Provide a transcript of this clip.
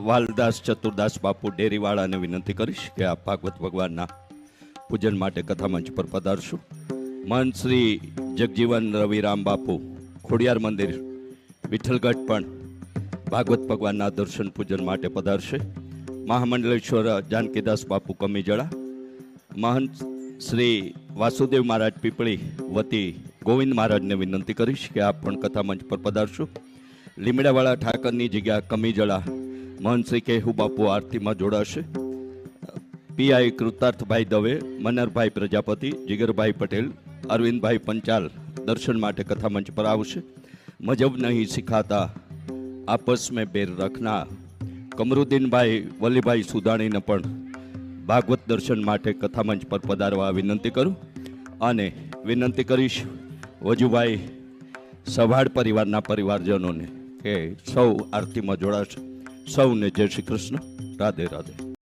વાલદાસ ચતુરદાસ બાપુ ડેરીવાળાને વિનંતી કરીશ કે આ ભાગવત ભગવાનના પૂજન માટે કથા મંચ પર પધારશું. મહંત શ્રી જગજીવન રવિરામ બાપુ ખોડિયાર મંદિર વિઠ્ઠલગઢ પણ ભાગવત ભગવાનના દર્શન પૂજન માટે પધારશે. મહામંડલેશ્વર જાનકીદાસ બાપુ કમીજળા, મહંત શ્રી વાસુદેવ મહારાજ પીપળી વતી ગોવિંદ મહારાજને વિનંતી કરીશ કે આપ પણ કથા મંચ પર પધારશું. લીમડાવાળા ઠાકરની જગ્યા કમીજળા મહંત શ્રી કેહુ બાપુ આરતીમાં જોડાશે. પીઆઈ કૃતાર્થભાઈ દવે, મનરભાઈ પ્રજાપતિ, જીગરભાઈ પટેલ, અરવિંદભાઈ પંચાલ દર્શન માટે કથા મંચ પર આવશે. મજબ નહીં સિખાતા આપસ મેં બેર રખના કમરુદ્દીનભાઈ વલીભાઈ સુદાણીને પણ ભાગવત દર્શન માટે કથા મંચ પર પધારવા વિનંતી કરું અને વિનંતી કરીશ વજુભાઈ સભાડ પરિવારના પરિવારજનોને કે સૌ આરતીમાં જોડાશે. સૌને જય શ્રી કૃષ્ણ. રાધે રાધે.